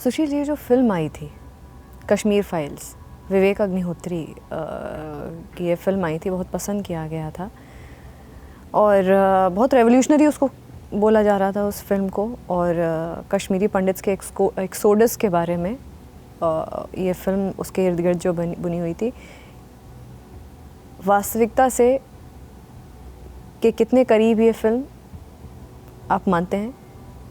सुशील, ये जो फिल्म आई थी कश्मीर फाइल्स, विवेक अग्निहोत्री की ये फिल्म आई थी, बहुत पसंद किया गया था और बहुत रेवोल्यूशनरी उसको बोला जा रहा था उस फिल्म को। और कश्मीरी पंडित्स के एक्सोडस के बारे में ये फिल्म उसके इर्द गिर्द जो बुनी हुई थी, वास्तविकता से कि कितने करीब ये फिल्म आप मानते हैं?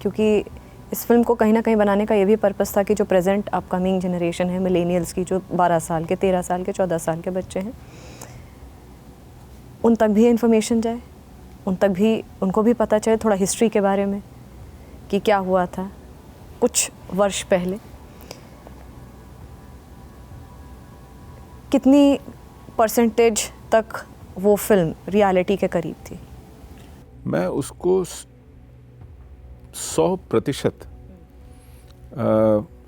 क्योंकि इस फिल्म को कहीं ना कहीं बनाने का ये भी पर्पस था कि जो प्रेजेंट अपकमिंग जनरेशन है, मिलेनियल्स की, जो 12 साल के, 13 साल के, 14 साल के बच्चे हैं, उन तक भी इन्फॉर्मेशन जाए, उन तक भी, उनको भी पता चले थोड़ा हिस्ट्री के बारे में कि क्या हुआ था कुछ वर्ष पहले। कितनी परसेंटेज तक वो फिल्म रियलिटी के करीब थी? मैं उसको 100%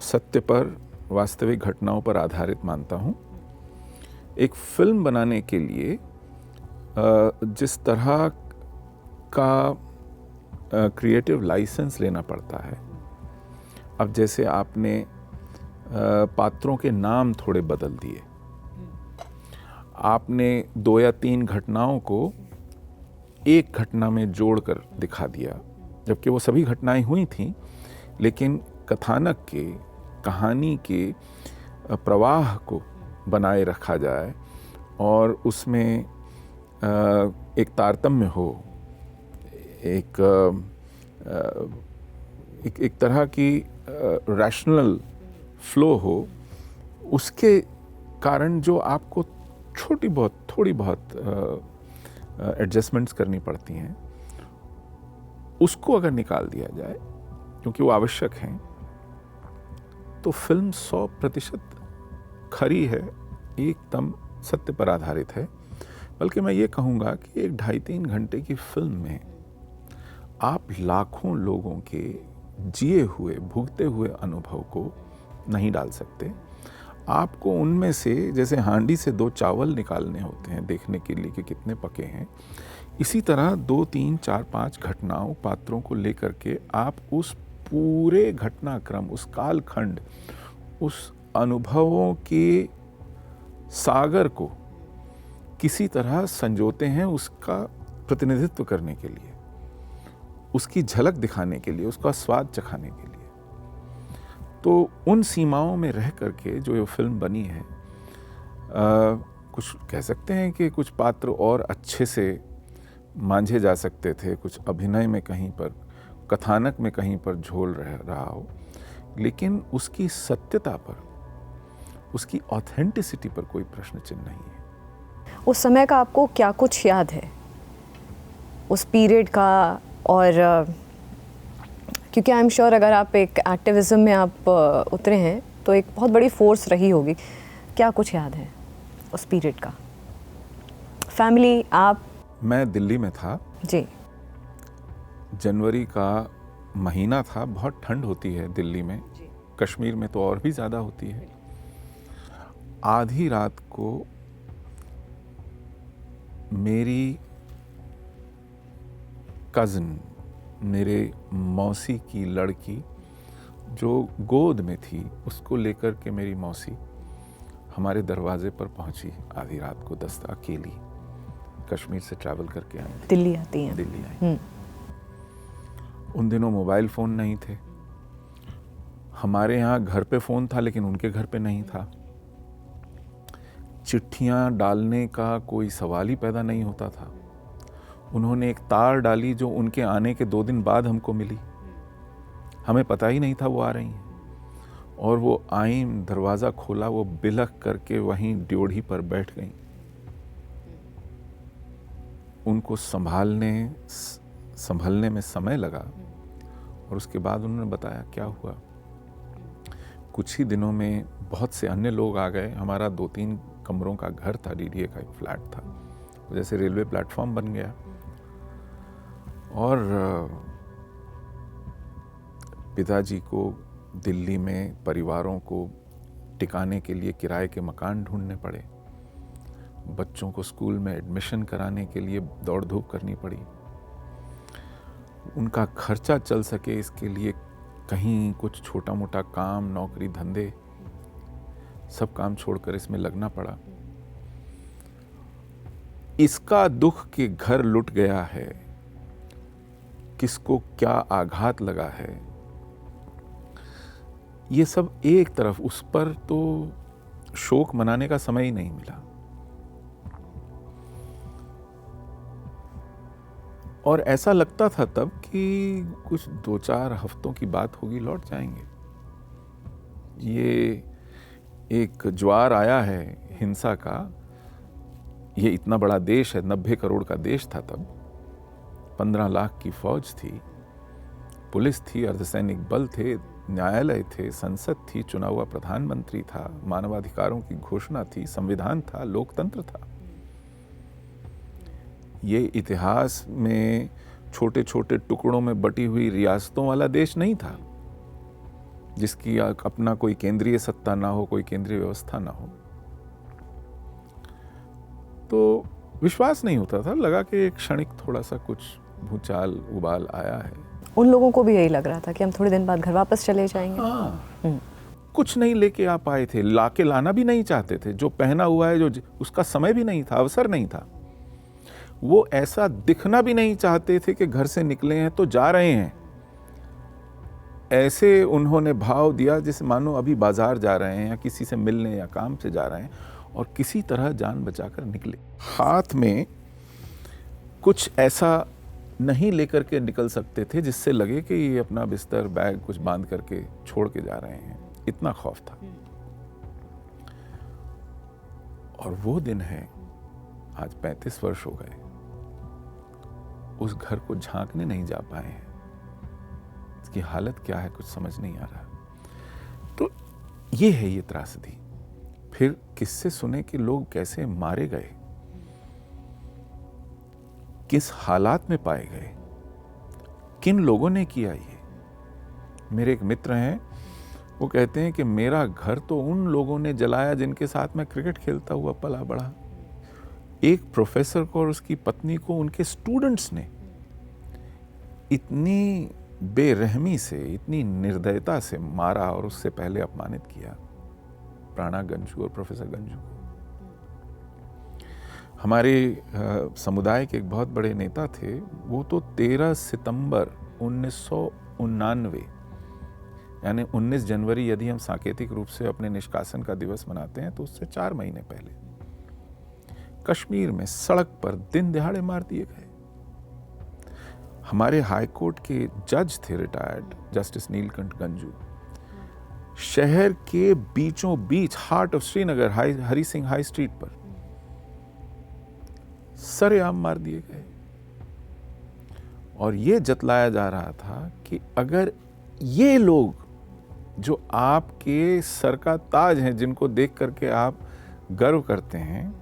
सत्य पर, वास्तविक घटनाओं पर आधारित मानता हूँ। एक फिल्म बनाने के लिए जिस तरह का क्रिएटिव लाइसेंस लेना पड़ता है, अब जैसे आपने पात्रों के नाम थोड़े बदल दिए, आपने 2 या 3 घटनाओं को एक घटना में जोड़कर दिखा दिया, जबकि वो सभी घटनाएं हुई थीं, लेकिन कथानक के, कहानी के प्रवाह को बनाए रखा जाए और उसमें एक तारतम्य हो, एक तरह की रैशनल फ्लो हो, उसके कारण जो आपको थोड़ी बहुत एडजस्टमेंट्स करनी पड़ती हैं, उसको अगर निकाल दिया जाए, क्योंकि वो आवश्यक हैं, तो फिल्म 100% खरी है, एकदम सत्य पर आधारित है। बल्कि मैं ये कहूँगा कि एक 2.5-3 घंटे की फिल्म में आप लाखों लोगों के जिए हुए, भुगते हुए अनुभव को नहीं डाल सकते। आपको उनमें से जैसे हांडी से 2 चावल निकालने होते हैं देखने के लिए कि कितने पके हैं, इसी तरह 2, 3, 4, 5 घटनाओं, पात्रों को लेकर के आप उस पूरे घटनाक्रम, उस कालखंड, उस अनुभवों के सागर को किसी तरह संजोते हैं, उसका प्रतिनिधित्व करने के लिए, उसकी झलक दिखाने के लिए, उसका स्वाद चखाने के लिए। तो उन सीमाओं में रह करके जो ये फिल्म बनी है, कुछ कह सकते हैं कि कुछ पात्र और अच्छे से मांझे जा सकते थे, कुछ अभिनय में कहीं पर, कथानक में कहीं पर झोल रहा हो, लेकिन उसकी सत्यता पर, उसकी ऑथेंटिसिटी पर कोई प्रश्न चिन्ह नहीं है। उस समय का आपको क्या कुछ याद है उस पीरियड का? और क्योंकि आई एम श्योर अगर आप एक एक्टिविज्म में आप उतरे हैं तो एक बहुत बड़ी फोर्स रही होगी, क्या कुछ याद है उस पीरियड का? फैमिली, आप? मैं दिल्ली में था जी। जनवरी का महीना था, बहुत ठंड होती है दिल्ली में, कश्मीर में तो और भी ज़्यादा होती है। आधी रात को मेरी कज़न, मेरे मौसी की लड़की जो गोद में थी, उसको लेकर के मेरी मौसी हमारे दरवाजे पर पहुंची आधी रात को, 10 अकेली, कश्मीर से ट्रैवल करके आई थी, दिल्ली आती हैं। दिल्ली आई। उन दिनों मोबाइल फ़ोन नहीं थे, हमारे यहाँ घर पे फ़ोन था लेकिन उनके घर पे नहीं था। चिट्ठियाँ डालने का कोई सवाल ही पैदा नहीं होता था। उन्होंने एक तार डाली जो उनके आने के 2 दिन बाद हमको मिली, हमें पता ही नहीं था वो आ रही हैं। और वो आई, दरवाज़ा खोला, वो बिलख करके वहीं ड्योढ़ी पर बैठ गईं। उनको संभलने में समय लगा और उसके बाद उन्होंने बताया क्या हुआ। कुछ ही दिनों में बहुत से अन्य लोग आ गए। हमारा 2-3 कमरों का घर था, डीडीए का एक फ्लैट था, जैसे रेलवे प्लेटफॉर्म बन गया। और पिताजी को दिल्ली में परिवारों को टिकाने के लिए किराए के मकान ढूंढने पड़े, बच्चों को स्कूल में एडमिशन कराने के लिए दौड़ धूप करनी पड़ी, उनका खर्चा चल सके इसके लिए कहीं कुछ छोटा मोटा काम, नौकरी, धंधे, सब काम छोड़कर इसमें लगना पड़ा। इसका दुख कि घर लुट गया है, किसको क्या आघात लगा है, ये सब एक तरफ, उस पर तो शोक मनाने का समय ही नहीं मिला। और ऐसा लगता था तब कि कुछ 2-4 हफ्तों की बात होगी, लौट जाएंगे। ये एक ज्वार आया है हिंसा का, ये इतना बड़ा देश है, 90 करोड़ का देश था तब, 15 लाख की फौज थी, पुलिस थी, अर्धसैनिक बल थे, न्यायालय थे, संसद थी, चुना हुआ प्रधानमंत्री था, मानवाधिकारों की घोषणा थी, संविधान था, लोकतंत्र था। ये इतिहास में छोटे छोटे टुकड़ों में बटी हुई रियासतों वाला देश नहीं था, जिसकी अपना कोई केंद्रीय सत्ता ना हो, कोई केंद्रीय व्यवस्था ना हो। तो विश्वास नहीं होता था, लगा कि एक क्षणिक थोड़ा सा कुछ भूचाल उबाल आया है। उन लोगों को भी यही लग रहा था कि हम थोड़े दिन बाद घर वापस चले जाएंगे। हाँ, कुछ नहीं लेके आ पाए थे, लाके लाना भी नहीं चाहते थे। जो पहना हुआ है, जो उसका समय भी नहीं था, अवसर नहीं था। वो ऐसा दिखना भी नहीं चाहते थे कि घर से निकले हैं तो जा रहे हैं। ऐसे उन्होंने भाव दिया जैसे मानो अभी बाजार जा रहे हैं या किसी से मिलने या काम से जा रहे हैं, और किसी तरह जान बचाकर निकले। हाथ में कुछ ऐसा नहीं लेकर के निकल सकते थे जिससे लगे कि ये अपना बिस्तर, बैग कुछ बांध करके छोड़ के जा रहे हैं। इतना खौफ था। और वो दिन है, आज 35 वर्ष हो गए, उस घर को झांकने नहीं जा पाए हैं। इसकी हालत क्या है कुछ समझ नहीं आ रहा। तो ये है ये त्रासदी। फिर किससे सुने कि लोग कैसे मारे गए, किस हालात में पाए गए, किन लोगों ने किया ये। मेरे एक मित्र हैं, वो कहते हैं कि मेरा घर तो उन लोगों ने जलाया जिनके साथ मैं क्रिकेट खेलता हुआ पला बढ़ा। एक प्रोफेसर को और उसकी पत्नी को उनके स्टूडेंट्स ने इतनी बेरहमी से, इतनी निर्दयता से मारा और उससे पहले अपमानित किया। प्राणा गंजू और प्रोफेसर गंजू को। हमारे समुदाय के एक बहुत बड़े नेता थे, वो तो 13 सितंबर 1999 यानी 19 जनवरी यदि हम सांकेतिक रूप से अपने निष्कासन का दिवस मनाते हैं तो उससे 4 महीने पहले कश्मीर में सड़क पर दिन दिहाड़े मार दिए गए। हमारे हाई कोर्ट के जज थे रिटायर्ड जस्टिस नीलकंठ गंजू, शहर के बीचों बीच, heart of Srinagar, Hari Singh high street पर सरेआम मार दिए गए। और ये जतलाया जा रहा था कि अगर ये लोग जो आपके सर का ताज हैं, जिनको देख करके आप गर्व करते हैं,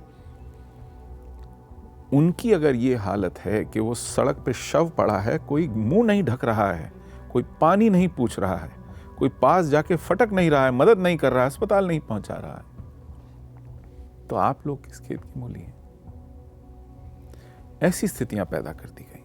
उनकी अगर ये हालत है कि वो सड़क पे शव पड़ा है, कोई मुंह नहीं ढक रहा है, कोई पानी नहीं पूछ रहा है, कोई पास जाके फटक नहीं रहा है, मदद नहीं कर रहा है, अस्पताल नहीं पहुंचा रहा है, तो आप लोग किस खेत की मूली हैं। ऐसी स्थितियां पैदा कर दी गई।